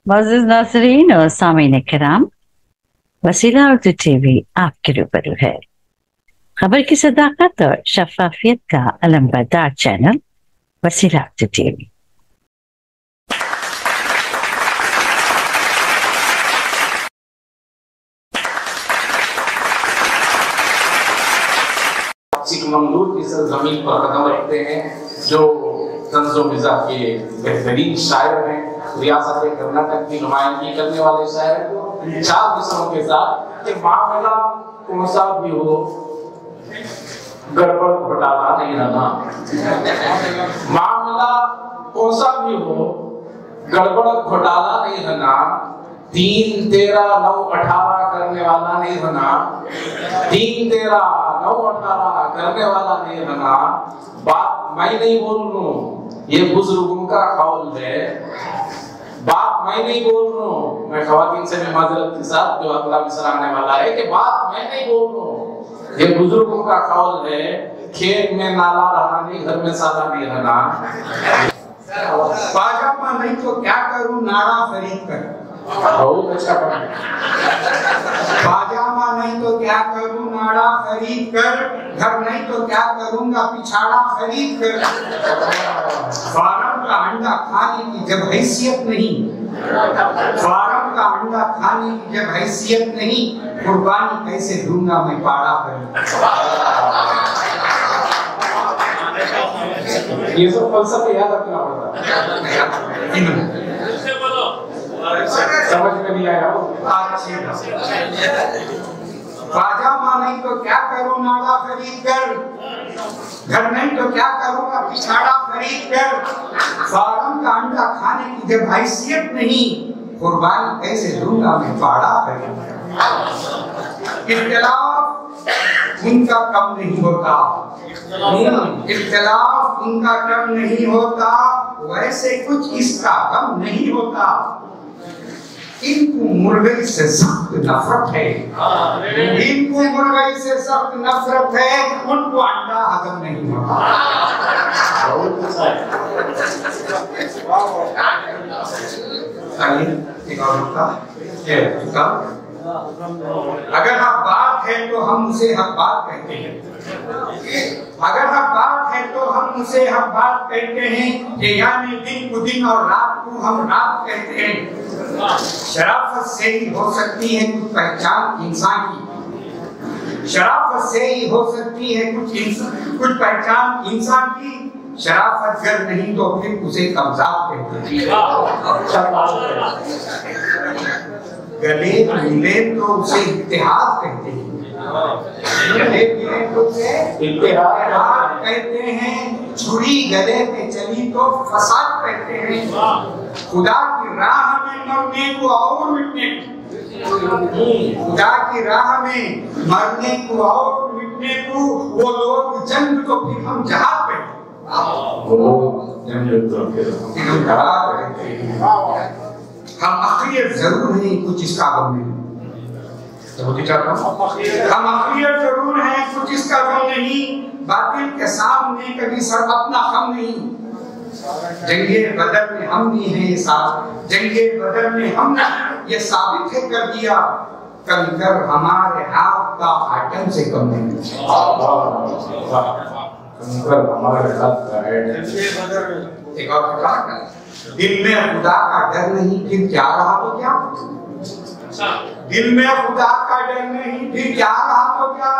मोअज़्ज़िज़ नाज़रीन और सामीन किराम, वसीला उर्दू टीवी आपके रूबरू है। खबर की सदाकत और शफाफियत का अलमबरदार चैनल वसीला उर्दू टीवी। मंगलूर की सरजमीन पर कदम रखते हैं, जो तंज़ो मिज़ाह के बेहतरीन शायर हैं, रियासत कर्नाटक की नुमाइंदगी करने वाले शायर, 4 किस्मों के साथ कि मामला कौन सा भी हो, गड़बड़ घोटाला नहीं रहना। मामला कौन सा भी हो, गड़बड़ घोटाला नहीं रहना। 3, 13, 9, 18 करने वाला नहीं रहना। 3, 13, 9, 18 करने वाला नहीं रहना। बात मैं नहीं बोल रहा हूँ, ये बुजुर्गों का कौल है। बात मैं नहीं बोल रहा हूँ, मैं खवातीन से भी माजरत के साथ जो अगला मिसरा आने वाला है कि बात मैं नहीं बोल रहा हूँ, ये बुजुर्गों का कौल है। खेत में नाला रहना नहीं, घर में साला नहीं रहना। पाजामा नहीं तो क्या करूं, नाड़ा खरीद कर। बहुत अच्छा काम। पाजामा नहीं तो क्या करूं, नाड़ा खरीद कर। घर नहीं तो क्या करूंगा, पिछाड़ा खरीद कर। फार्म का अंडा खाने की जब हैसियत नहीं, फार्म का अंडा खाने की जब हैसियत नहीं, कुर्बानी कैसे दूंगा मैं पाड़ा कर। ये सब फलसफे याद रखना पड़ता है। समझ में नहीं आया हो? पाजामा नहीं तो क्या करूं, नाड़ा खरीद कर। घर नहीं तो क्या करूंगा, पिछाड़ा खरीद कर। फार्म का अंडा खाने की जब हैसियत नहीं, कुर्बानी कैसे दूंगा मैं पाड़ा खरीद कर। इख्तिलाफ उनका कम नहीं होता, इख्तिलाफ उनका कम नहीं होता, वैसे कुछ इसका कम नहीं होता। इनको मुर्गी से सख्त नफरत है, इनको मुर्गी से सख्त नफरत है, उनको अंडा हजम नहीं होता। एक और नुकता, अगर हक बात है तो हम उसे हक बात कहते हैं। अगर हक बात है तो हम उसे हक बात कहते हैं, कि यानी दिन को दिन और रात को हम रात कहते हैं। शराफत से ही हो सकती है कुछ पहचान इंसान की, शराफत से ही हो सकती है कुछ पहचान इंसान की। शराफत गर नहीं तो फिर उसे कमज़ाब कहते हैं। गले मिले तो उसे इत्तेहाद कहते हैं, गले मिले तो उसे इत्तेहाद कहते हैं। छुरी गले पे चली तो फसाद कहते हैं। खुदा की राह में मरने को और मिटने को, खुदा की राह में मरने को और मिटने को वो लोग जंग तो फिर हम जहाद कहते हैं। हम अखियत जरूर हैं, कुछ इसका गम नहीं। हम अखियत जरूर हैं, कुछ इसका गम नहीं। बातिल के सामने कभी सर अपना खम नहीं। जंगे बदर में हम भी हैं ये साथ, जंगे बदर में हमने ये साबित है कर दिया, कंकर हमारे हाथ का आटम से कम नहीं। कंकर हमारे हाथ का है। एक और कहा, दिल में खुदा का डर नहीं फिर क्या रहा तो क्या। दिल में खुदा का डर नहीं फिर क्या रहा तो क्या।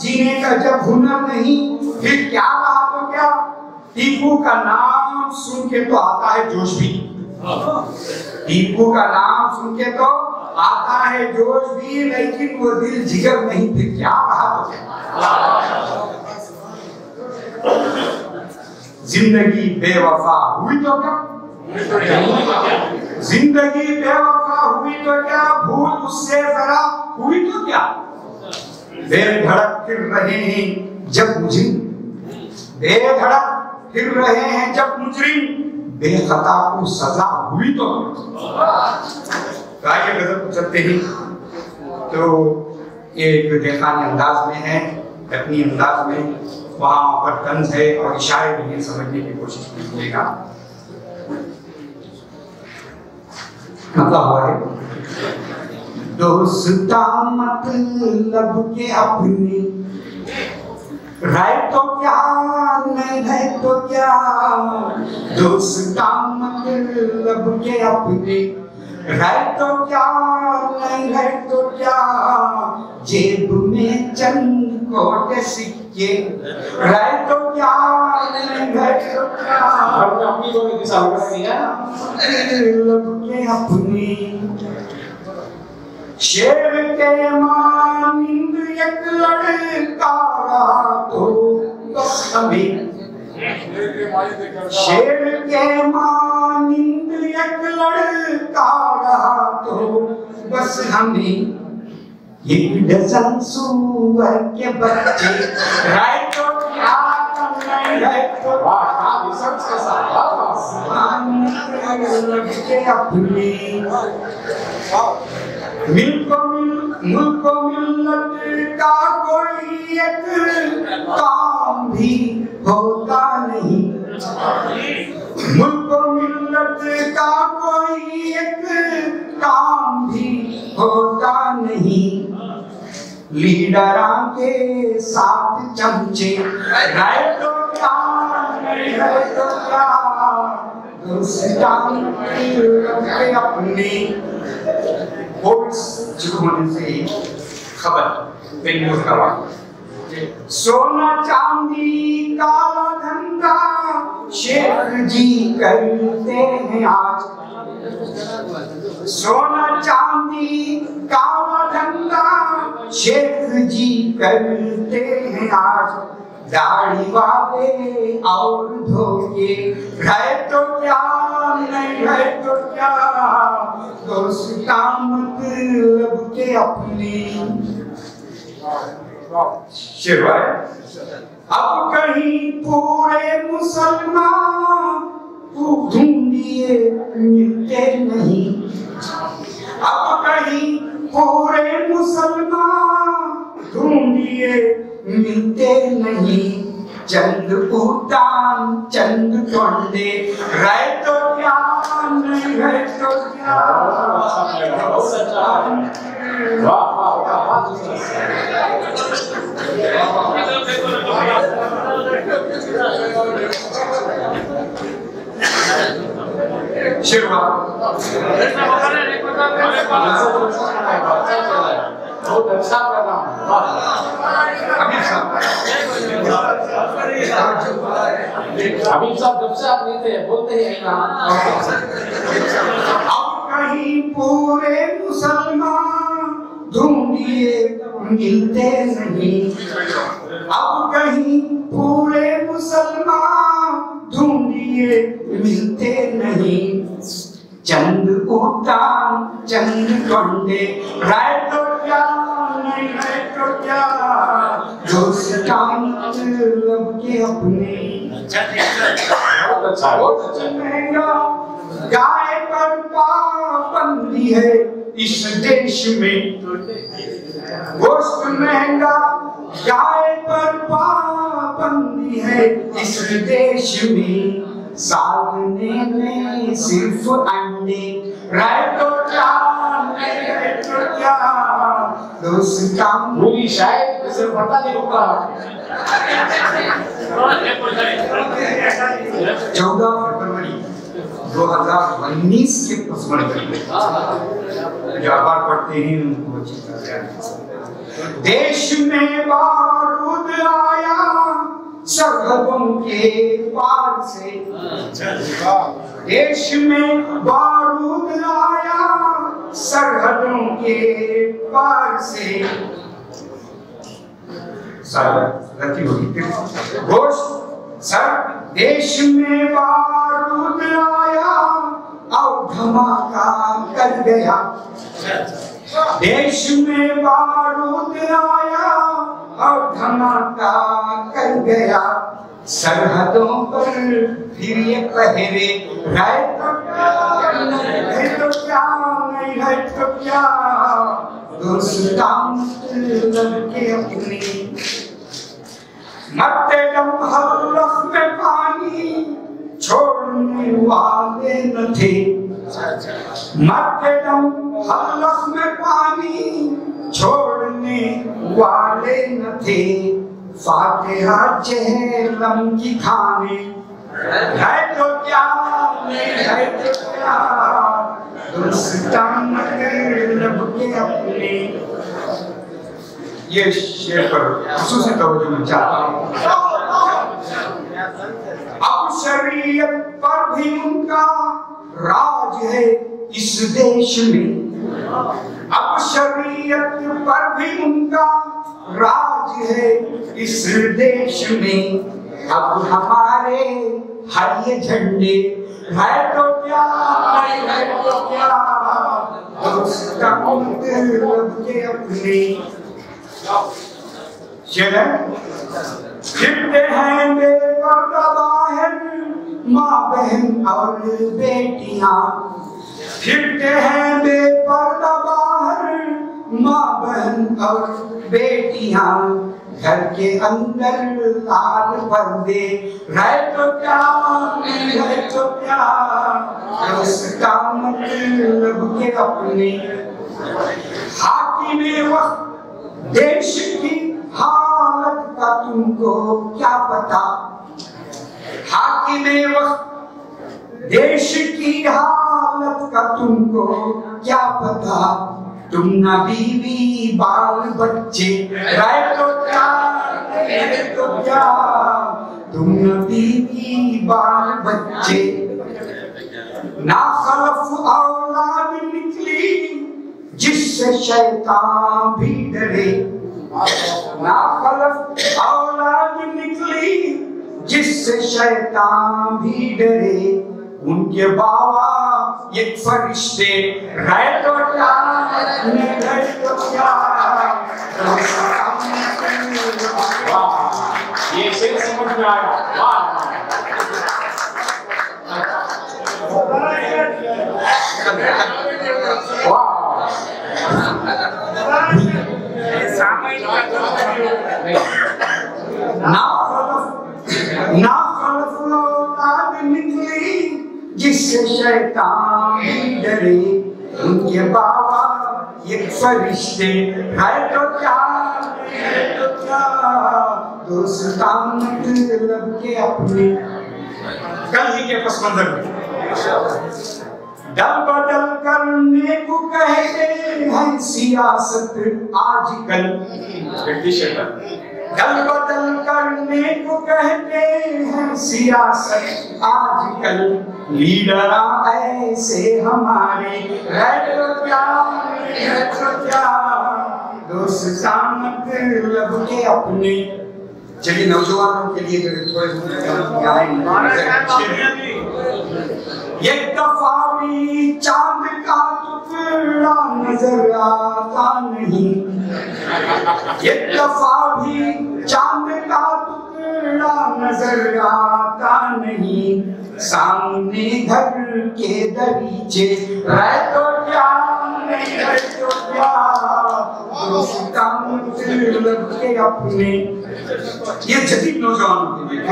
जीने का जब हुनर नहीं फिर क्या रहा तो क्या। टीपू का नाम सुन के तो आता है जोश भी, टीपू का नाम सुन के तो आता है जोश भी, लेकिन वो दिल जिगर नहीं फिर क्या रहा तो क्या। जिंदगी बेवफा हुई तो क्या, जिंदगी बेवफा हुई तो क्या, भूल उससे जरा हुई तो क्या। बेधड़क फिर रहे हैं जब मुजरिम, बेधड़क फिर रहे हैं जब मुजरिम, बेखता को सजा हुई तो क्या। ये गजल चलते ही तो ये जो देखानी अंदाज में है, अपनी अंदाज में, वहाँ पर तंज है और इशारे भी समझने की कोशिश कीजिएगा। मतलब हुआ है दोस्ता मतलब के अपने राय तो क्या नहीं है तो क्या, दोस्ता मतलब के अपने राय तो क्या नहीं है तो क्या, जेब में चंद कोटे सिक्के राय तो क्या नहीं है तो क्या, अपनी को नहीं किसा लगा दिया लब के अपनी शेर के मानिंद एक लड़का रहा तो बस हमें, शेर के मानिंद एक लड़का रहा तो बस हमें, एक डजन सुअर के बच्चे राय तो क्या नहीं है तो अपने मुल्को मिल्लत का कोई एक काम भी होता नहीं, मुल्को मिल्लत का कोई एक काम भी होता नहीं, लीडरां के साथ चमचे राय तो क्या नहीं है तो क्या, दोस्तान के अपने होने से खबर पेंगुइन करवा, सोना चांदी काला धंधा शेख जी करते हैं आज, सोना चांदी काला धंधा शेख जी करते हैं आज, दाढ़ी वाले और धोखे है तो क्या नहीं है तो क्या, दोस्ता मतलब के अपने शिवाय, अब कहीं पूरे मुसलमान ढूंढिए मिलते नहीं, अब कहीं पूरे मुसलमान ढूंढिए मिलते नहीं, चंद उतान चंद टोंडे राय तो क्या नहीं है तो क्या, शिवा बहुत अच्छा प्रोग्राम अभी सब जब से आप नहीं थे बोलते ही अब कहीं पूरे मुसलमान ढूंढिए मिलते नहीं, अब कहीं पूरे मुसलमान ढूंढिए मिलते नहीं, चंद उतान चंद टोंडे राय तो क्या नहीं है तो क्या, दोस्ता मतलब के अपने महंगा गाय पर पाबंदी है इस देश में, गोश्त महंगा गाय पर पाबंदी है इस देश में, सालने में सिर्फ अंडे राय तो क्या नहीं है तो क्या, दोस्ता पूरी शायद सिर्फ पता नहीं होगा 14 फरवरी 2019 के स्मरण करेंगे, व्यापार पढ़ते हैं उनको अच्छी तरह, देश में बारूद आया सरहदों के पार से, देश में बारूद आया सरहदों के पार से, गलती होगी गोश्त सर, देश में बारूद आया और धमाका कर गया, देश में बारूद आया और धमाका कर गया, सरहदों पर फिर ये पहरे राय तो क्या नहीं तो क्या नहीं है तो क्या, दोस्ता मतलब के अपने, मरते दम हर लफ्ज़ में पानी छोड़ने वाले न थे, मरते दम हल्लस में पानी छोड़ने वाले न थे, फातिहा चेहलम की खाने, है तो क्या नहीं है तो क्या, दोस्तान लब के अपने। ये शेर पर खुसूसी तवज्जो मैं चाहता हूँ। अब शरीयत पर भी उनका राज है इस देश में, अब शरीयत पर भी उनका राज है इस देश में। अब हमारे हर ये झंडे है तो क्या नहीं है तो क्या, दोस्तान लब के अपने। फिरते हैं बेपर्दा बाहर माँ बहन और बेटियां, फिरते हैं बेपर्दा बाहर माँ बहन और बेटियां, घर के अंदर लाल पर्दे है तो क्या नहीं है तो क्या, उसका मतलब के अपने। हाकिमे वक्त देश की हालत का तुमको क्या पता, हाकिमे वक्त देश की हालत का तुमको क्या पता, तुम ना बीवी बाल बच्चे है तो क्या है तो क्या, तुम ना बीवी बाल बच्चे। ना खलफ औलाद निकली जिससे शैतान भी डरे, ना खलफ औलाद निकली जिससे शैतान भी डरे, उनके बाबा एक फरिश्ते है तो क्या नहीं है तो क्या। ये शेर समझ में आया। ना खलफ औलाद निकली जिससे शैतान भी डरे, उनके बाबा एक फरिश्ते है तो क्या है तो क्या, दोस्तान मतलब के अपने। कल ही के पस मंजर में दल बदल करने को कहते हैं सियासत आजकल, दल बदल करने को कहते हैं सियासत आजकल, लीडर ऐसे हमारे है तो क्या है तो क्या, दोस्तान मतलब के अपने। चलिए नौजवानों के लिए थोड़े एक दफा भी चांद का टुकड़ा नजर आता नहीं, एक दफा भी चांद का टुकड़ा नजर आता नहीं, सामने घर के दरीचे है तो क्या नहीं है तो क्या, दोस्तान मतलब के अपने। ये जदीद नौजवानों के लिए।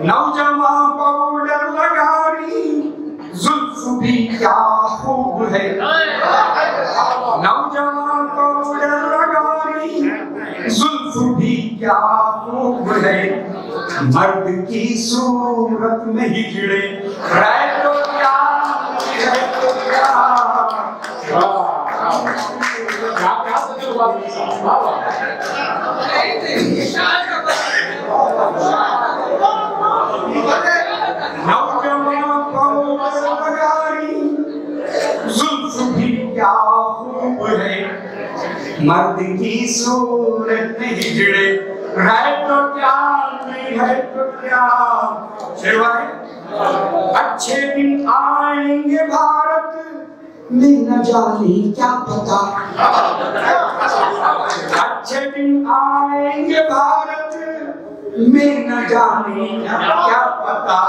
नौजवान पाउडर लगा रही जुल्फ भी क्या खूब है, नौजवान पाउडर लगा रही जुल्फ भी क्या खूब है, मर्द की सूरत में हिजड़े है तो क्या है तो क्या। नौजवान पाउडर लगा रही जुल्फ भी क्या खूब है, मर्द की सूरत में हिजड़े है तो क्या नहीं है तो क्या। शेरवाई अच्छे दिन आएंगे भारत में न जाने क्या पता, अच्छे दिन आएंगे भारत में न जाने क्या पता,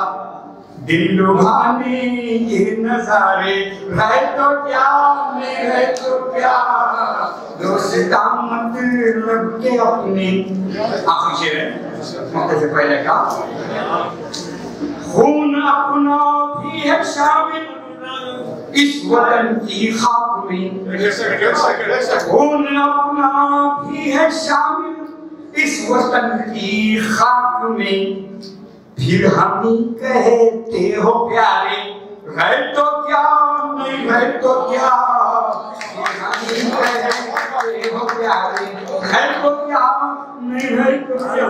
दिल लुभाने ये नजारे है तो क्या नहीं है तो क्या, दोस्तान मतलब के अपने। आखिरी शेर है मौके से पहले का। खून अपना भी है शामिल इस वतन की खाक में, खून अपना भी है शामिल इस वतन की खाक में। फिर हम ही कहते हो प्यारे है तो क्या नहीं है तो क्या, हम ही कहते हो प्यारे है तो क्या नहीं है तो क्या।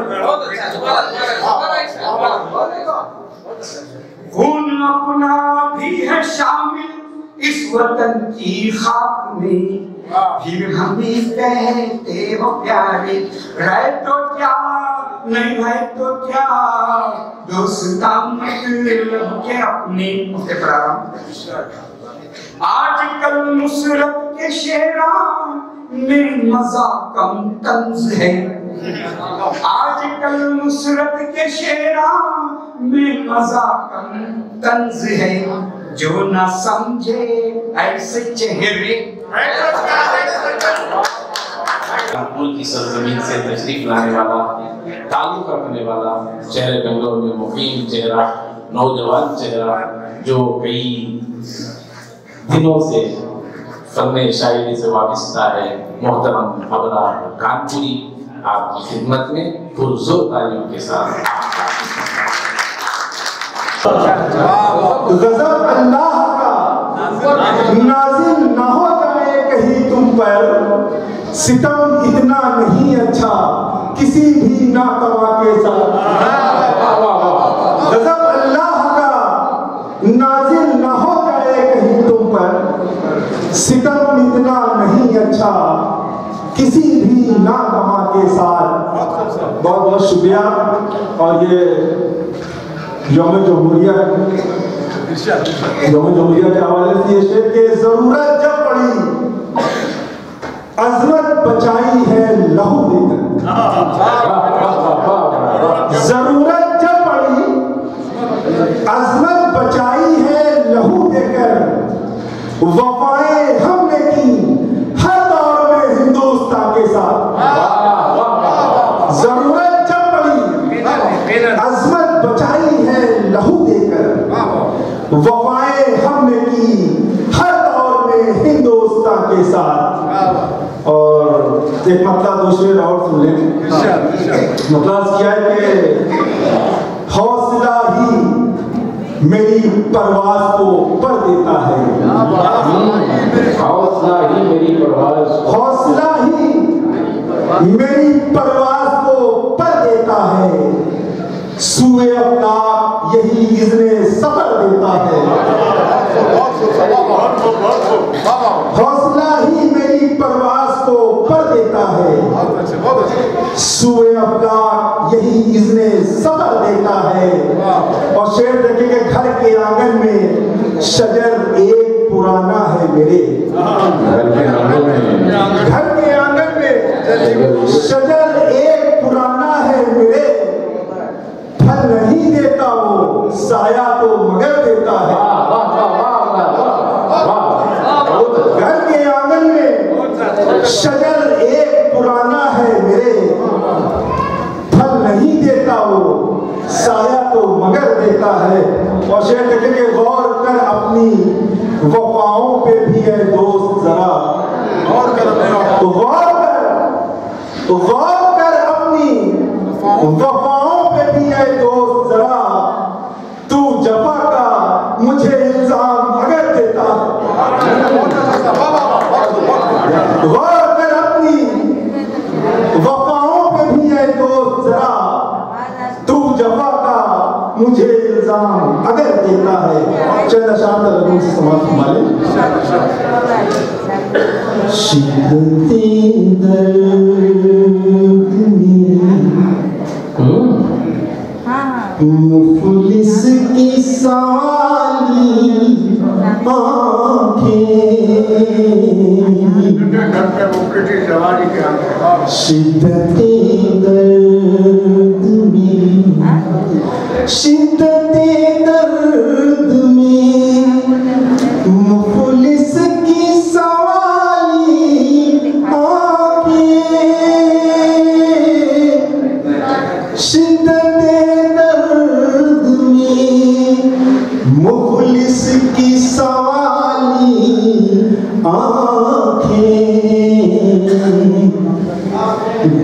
खून अपना भी है शामिल इस वतन की खाक में। फिर हम ही कहते हो प्यारे है तो क्या नहीं है तो क्या, दोस्ता मतलब के अपने प्रारंभ। आजकल नुसरत के शेरा में मजा कम तंज है, आजकल नुसरत के शेरा में मजा कम तंज है। जो ना समझे ऐसे चेहरे मुल्क की सरजमीन से तशरीफ लाने वाला, ताल्लुक रखने वाला, शहर बेंगलोर में मुकीम चेहरा, नौजवान चेहरा जो कई दिनों से फन्ने शायरी से वाबस्ता है, मोहतरम अबरार कानपुरी आपकी खिदमत में पुरजोर तालियों के साथ। गज़ब अल्लाह का नाज़िल ना हो जाए कहीं तुम पर, सितम इतना नहीं अच्छा किसी भी नातवा के साथ। गज़ब अल्लाह का नाज़िल ना हो जाए कहीं तुम पर, सितम इतना नहीं अच्छा किसी भी नातवा के साथ। बहुत बहुत शुक्रिया। और ये यौम जमहूरिया के हवाले से ये शेर के जरूरत जब पड़ी अजमत बचाई है लहू देकर, जरूरत जब पड़ी अजमत बचाई है लहू देकर, वफाएं हमने की हर दौर में हिंदुस्तान के साथ। जरूरत जब पड़ी अजमत बचाई है लहू देकर, वफाएं हमने की हर दौर में हिंदुस्तान के साथ। और एक मतलब दूसरे और सुन लें। मतलब क्या है कि हौसला ही मेरी परवाज को पर देता है, हौसला ही मेरी परवाज, हौसला ही मेरी परवाज को पर देता है, सूए अफलाक यही इज़्ने सबर देता है। हौसला ही मेरी परवाज को पर देता है, सूए अफलाक यही इज़्ने सबर देता है। और शेर देखेंगे घर के आंगन में शजर एक पुराना है मेरे, घर के आंगन में शजर एक पुराना है मेरे, फल नहीं देता वो साया तो मगर देता है। घर के आंगन में शजर एक पुराना है मेरे, फल नहीं देता वो साया तो मगर देता है। और शेर देखेंगे गौर कर अपनी वफाओं पे भी है दोस्त जरा, गौर कर अपनी वफाओं पे भी है दोस्त जरा, तू जफा का मुझे इल्जाम अगर देता है। गौर कर अपनी वफाओं पे भी है दोस्त जरा, तू जफा का मुझे इल्जाम अगर देता है। चंद शांत रंगों से समाप्त हमारे शिद्दते दर्द मुफलिस की साली आँखें, शिद्दते दर्द में, शिद्दते दर्द में मुफलिस की साली आँखें, शिद्दते दर्द में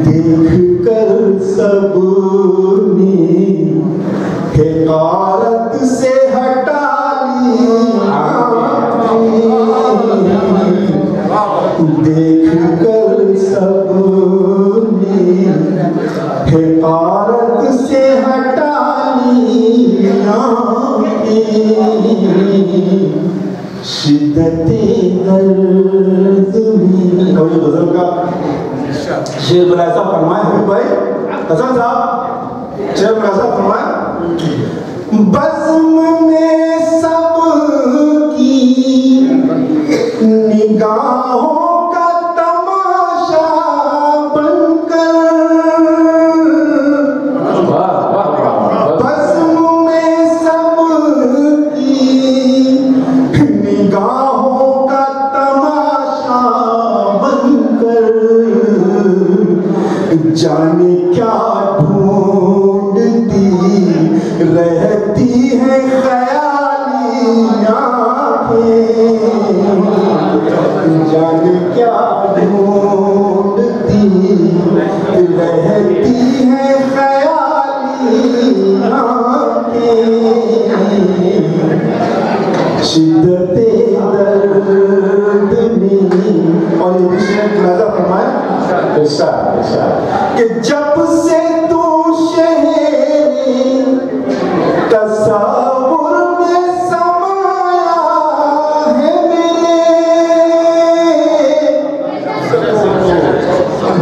देख कर सबने हिकारत से हटा ली देख कर सबने हिकारत से हटा ली शिद्दते दर्द में। और ये गजल का शेर बड़ा ऐसा फरमाए हैं भाई हसन साहब, शेर बड़ा ऐसा फरमाए, बज़्म में सबकी निगाहों का तमाशा बनकर, बज़्म में सबकी निगाहों का तमाशा बनकर जाने क्या ढूंढती रहती है ख्याली आँखें, जाने क्या ढूंढती रहती है ख्याली आँखें, शिद्दते दर्द में। और ये विषय राजा फरमाए कि जब से तू शहरे तस्वुर में समाया है मेरे,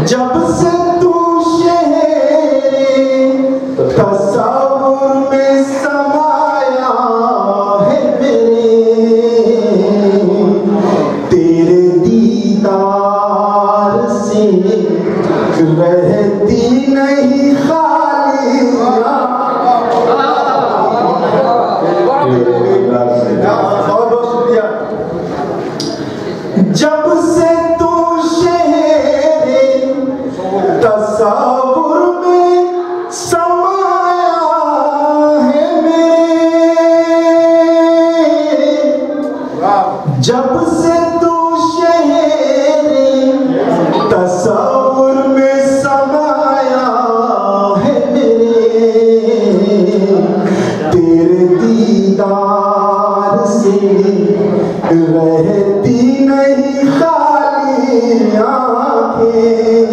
जब से तू शहरे तस्वुर में समाया है मेरे, तेरे दीदार से रहती नहीं खाली, बहुत बहुत शुक्रिया। जब से तू शहरे तस्वुर में समाया है मेरे, जब से तू शहरे तस्वुर में समाया है मेरे, तेरे दीदार से रहती नहीं खाली आँखें,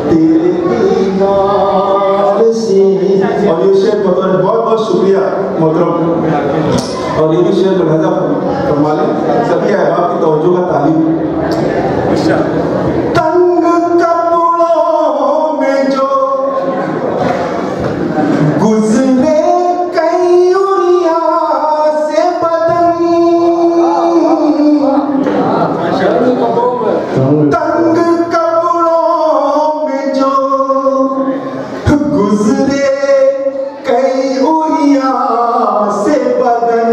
तेरे दीदार से। और ये शेर बहुत बहुत शुक्रिया मोहतरम। और ये भी शेर लिहाजा फरमा लें सभी अहबाब की तवज्जो का तालीम। तंग कपड़ों में जो गुजरे कई उरिया से बदन, तंग कपड़ों में जो गुजरे कई उरिया से बदन,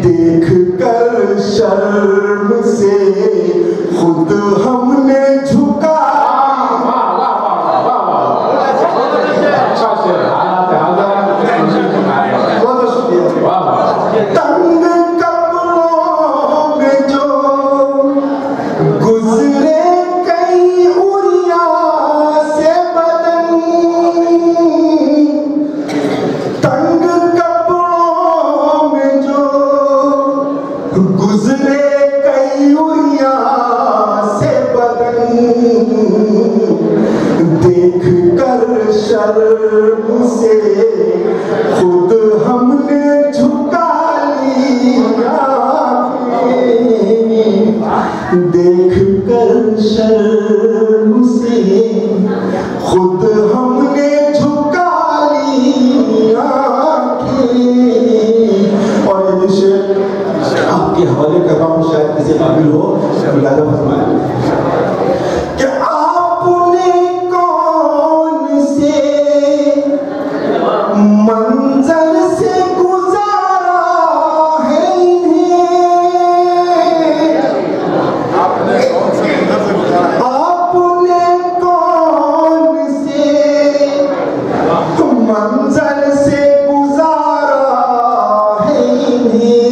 देख कर शर्म से खुद हमने झुका, तंग कपड़ों में जो गुजरे कई उरिया से बदन, तंग कपड़ों में जो गुजरे कई उरिया से बदन, देख कर शर्म से खुद हमने झुका लिया, देख कर शर्म से खुद हमने झुका लिया। और ये विषय आपके हवाले कर रहा हूँ, शायद किसी काबिल हो लिहाजा फरमाए कि आपने कौन से मंजर से गुजारा है इन्हें, आपने कौन से मंजर से गुजारा है इन्हें,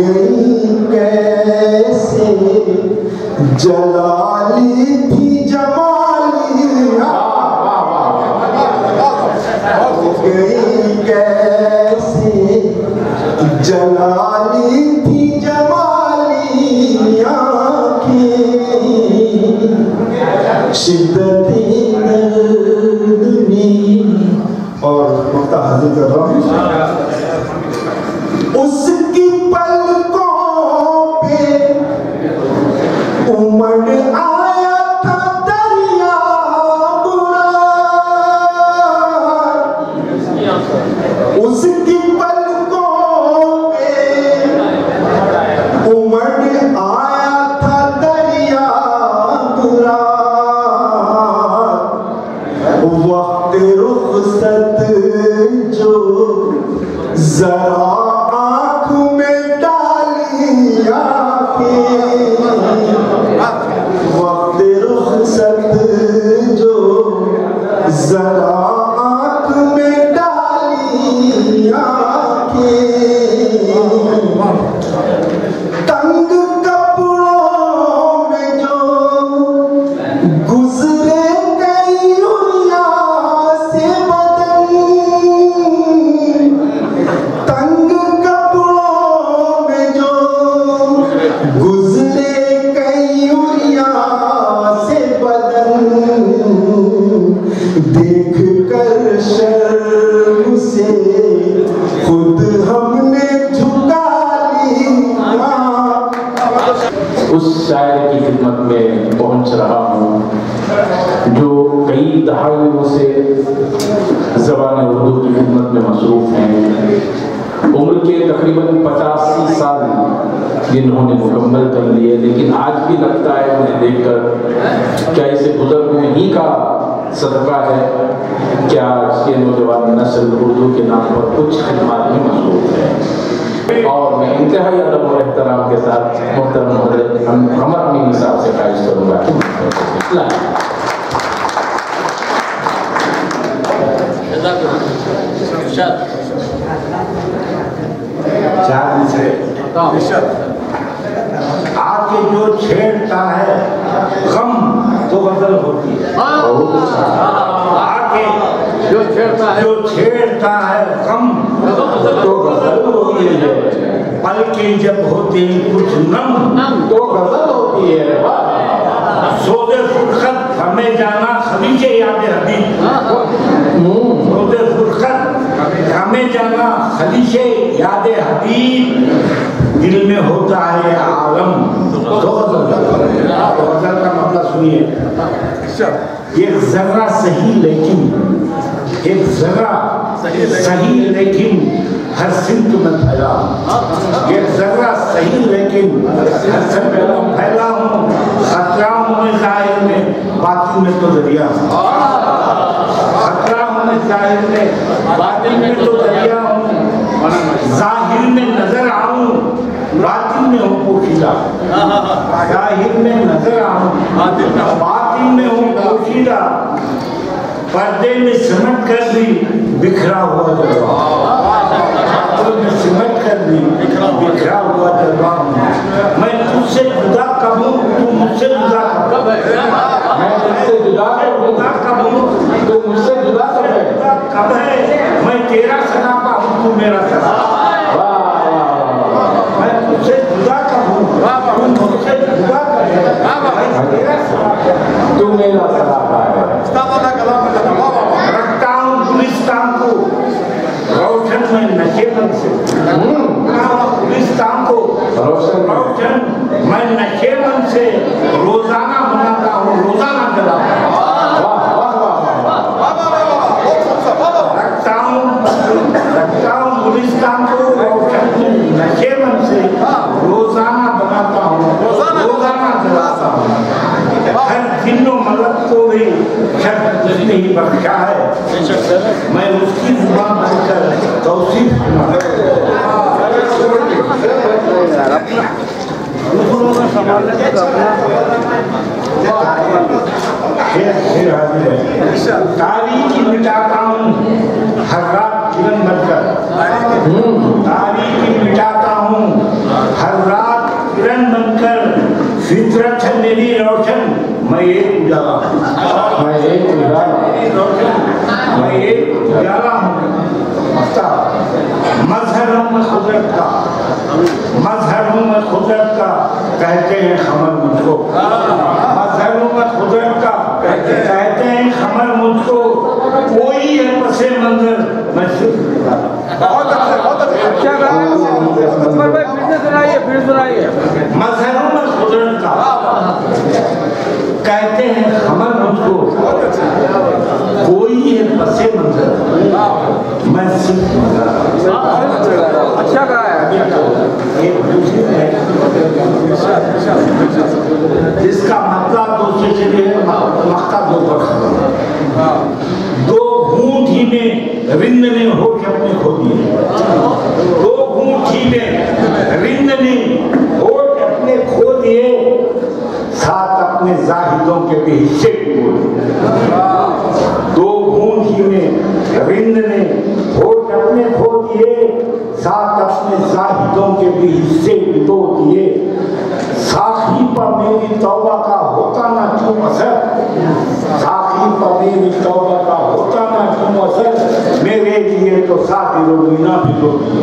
गई कैसे जलाली थी जमाली, हो गई कैसे जलाली थी जमाली आँखें, शिद्दती दर्दनी। और मुक्ता हाजिर कर रहा हूँ। उसकी पलकों पे उमड़ आया था दरिया बुरा, उसकी पलकों पे उमड़ आया था दरिया बुरा, वक्त रुखसत जो जरा आँख में डाली आँखें, वक्त रुखसत जो जरा आँख में डाली आँखें, तंग कपड़ों में जो गुजरे कई दुनिया से बदन, तंग कपड़ों में जो गुजरे कई दुनिया से बदन, देख कर शर्म से खुद हमने झुका ली। उस शायर की खिदमत में पहुंच रहा हूँ जो कई दहाइयों से ज़बान उर्दू की खिदमत में मसरूफ़ हैं। उम्र के तकरीबन 85 साल जिन्होंने मुकम्मल कर लिए, लेकिन आज भी लगता है उन्हें देखकर क्या इसे बुजुर्गों ही का सदका है, क्या इसके नौजवान नस्ल उर्दू के नाम पर कुछ खिदमत में मसरूफ़ है। और मैं इंतहाई अदब और एहतराम के साथ मोहतरम हज़रत हमर अमीनी साहब से ख्वाहिश करूँगा। 4 मिसरे आके जो छेड़ता है गम तो गजल होती है। आके जो छेड़ता है गम तो गजल होती है। पलकें जब होती कुछ नम तो गजल होती है। सोदे फुरखत हमें जाना खलीजे याद हबीब, सोदे फुरखत हमें जाना खलीजे याद हबीब, दिल में होता है आलम तो गजल का मतलब सुनिए। एक जर्रा सही लेकिन एक जर्रा सही लेकिन हर सिमत में फैला, एक जर्रा सही लेकिन हर सिमत में फैला हूँ। खतरा हूँ मैं जाहिर में बातिन में तो दरिया, खतरा हूँ मैं जाहिर में बातिन में तो दरिया हूँ। जाहिर में नजर आऊं बातिन में हूँ पोशीदा, जाहिर में नजर आऊं बातिन में हूँ पोशीदा। पर्दे में सिमट कर भी बिखरा हुआ दरबार, पर्दे में सिमट कर भी बिखरा हुआ दरबार। मैं तुझसे जुदा कब हूँ तू मुझसे जुदा कब है, मैं तुझसे जुदा कब हूँ तू मुझसे जुदा कब है। मैं तेरा सरापा हूँ तू मेरा सरापा, मैं तुझसे जुदा कब हूँ तू मुझसे जुदा कब है, तू मेरा सरापा है। रखता हूँ गुलिस्तान को रोशन में नशेबन से, गुलिस्तान को रोशन मैं नशेबन से रोजाना बनाता हूँ, रोजाना जलाता हूँ। रखता हूँ गुलिस्तान को रोशन में नशेबन से रोजाना बनाता हूँ, रोजाना जलाता हूँ। हर जिन्नो मलक को भी शर्त जिसने ही बख्शा है, मैं उसकी जुबान बनकर तौसीफ तारीखी मिटाता हूँ हर रात जीवन बनकर, तारीखी मिटाता हूँ में कुदरत का, मजहरों में कुदरत का कहते हैं खमर मुझको, मजहरों में कुदरत का कहते हैं खमर मुझको, कोई है पसे मंजर मैं सिर्फ बहुत अच्छा गा रहे हैं भाई, फिर सुनाइए। मजहरों में कुदरत का कहते हैं खमर मुझको, कोई है पसे मंजर मैं सिर्फ अच्छा गा है। एक दूसरे जिसका मतलब दूसरे से मक्का दो दो घूंट ही में रिंद ने होठ अपने खो दिए, दो घूंट ही में रिंद ने होठ अपने खो दिए, साथ अपने जाहिदों के भी हिस्से खो दिए। दो घूंट ही में रिंद ने होठ अपने खो दिए, साथ अपने जाहिदों के भी हिस्से बितो दिए। साखी पर मेरी तौबा का होता ना क्यों असर, साखी पर मेरी तौबा का होता ना क्यों असर, मेरे लिए तो साकिरो मीना भी रो दिए,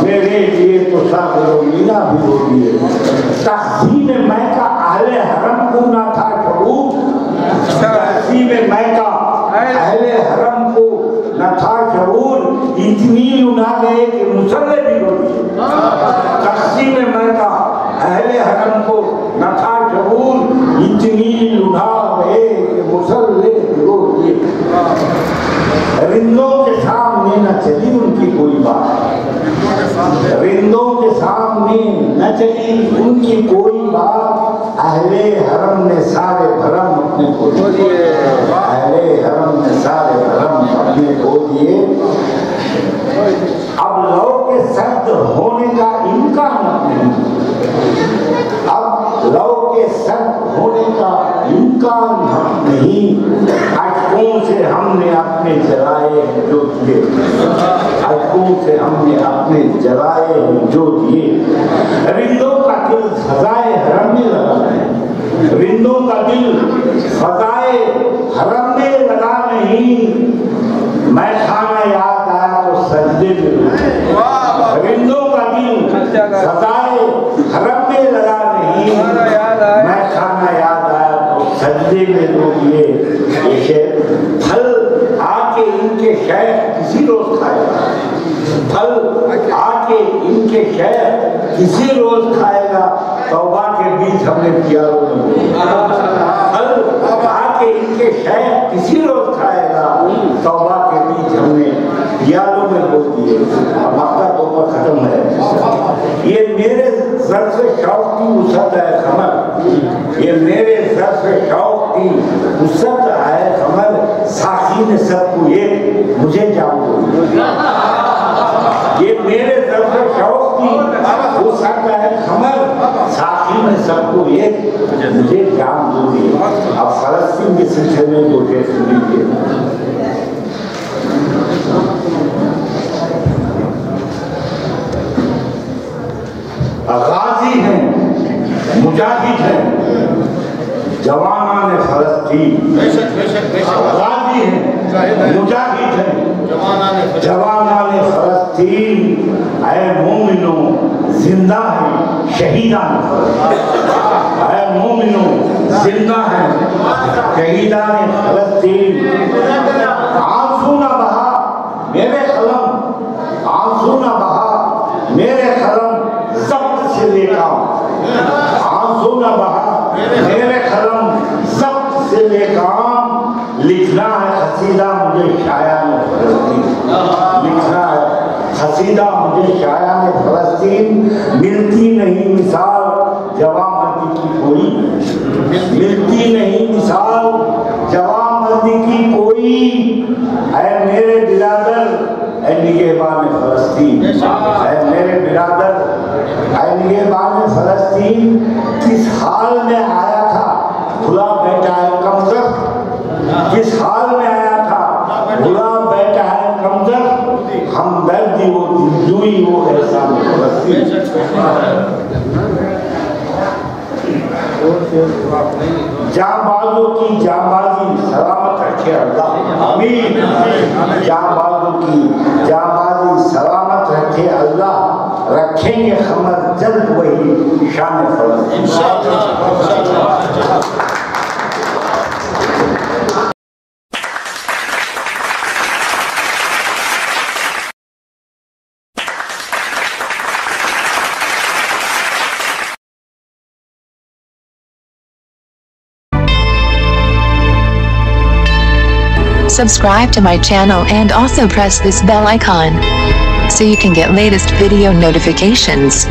मेरे लिए तो साकिरो मीना भी रो दिए। तक़सीम मैं का अहले हरम को ना था शऊर, तक़सीम मैं का अहले हरम को न था शऊर, इतनी लुना गए कि मुसल्ले भी रो दिए। तक़सीम मैं का अहले हरम को न था शऊर, इतनी लुना गए कि मुसल्ले भी रो दिए। रिंदों के सामने न चली उनकी कोई बात, रिंदों के सामने न चली उनकी कोई बात, अहले हरम ने सारे भरम अपने खो दिए, अहले हरम ने सारे भरम अपने खो दिए। अब लौ के सर्द होने का इम्कान नहीं, अब लौ के सर्द होने का इम्कान नहीं, अटकों से हमने अपने जलाए जो दिए, अटकों से हमने अपने जलाए जो दिए। रिंदों का दिल सजाए हरम में लगा नहीं, रिंदों का दिल सजाए हरम में लगा नहीं, मैं खाना याद आया तो सजदे में, रिंदों का दिल सजाए हरम में लगा नहीं, मैं खाना याद आया तो सजदे में रोइए। फल आके इनके शेख किसी रोज खाएगा, फल आके इनके शेख किसी रोज खाएगा, तौबा के बीच हमने किया फल आके इनके शेख किसी रोज खाएगा, तौबा के बीच हमने यादों में बोल दिए। मक्का तौबा खत्म है, ये मेरे सर से शौक की उसत है खमर, ये मेरे सर से शौक की उसत है खमर, साखी ने सबको ये मुझे जान दो, ये मेरे सर से शौक की उसत है खमर, साखी ने सबको ये मुझे जान दो दिए। अब फलस्तीन के सिलसिले में दो शेर सुन लीजिए। गाजी हैं, मुजाहिद हैं, जवानान फलस्तीन, गाजी हैं, मुजाहिद हैं, जवानान फलस्तीन, ऐ मोमिनो जिंदा हैं शहीदान फलस्तीन, ऐ मोमिनो जिंदा हैं शहीदान फलस्तीन। आंसू न बहा मेरे कलम, आंसू न बहा मेरे कलम जब्त से लेकर, आंसू न बहा मेरे कलम जब्त से लेकर, लिखना है कसीदा मुझे शायान फलस्तीन, लिखना है कसीदा मुझे शायान फलस्तीन। मिलती नहीं मिसाल जवां मर्दी की कोई, मिलती नहीं मिसाल जवां मर्दी की कोई, ऐ मेरे बिरादर ऐ निगहबान फलस्तीन, ऐ मेरे बिरादर ऐ निगहबान फलस्तीन। किस हाल में आया था भुला बैठा है कमजर, किस हाल में आया था भुला बैठा है कमजर, हमदर्दी वो दिलजुई वो एहसान फलस्तीन। जांबाजों की जांबाजी सलामत रखे अल्लाह, आमीन। जांबाजों की जांबाजी सलामत रखे अल्लाह। रखेंगे खमर जल्द वही शान फलक। Subscribe to my channel and also press this bell icon so you can get latest video notifications.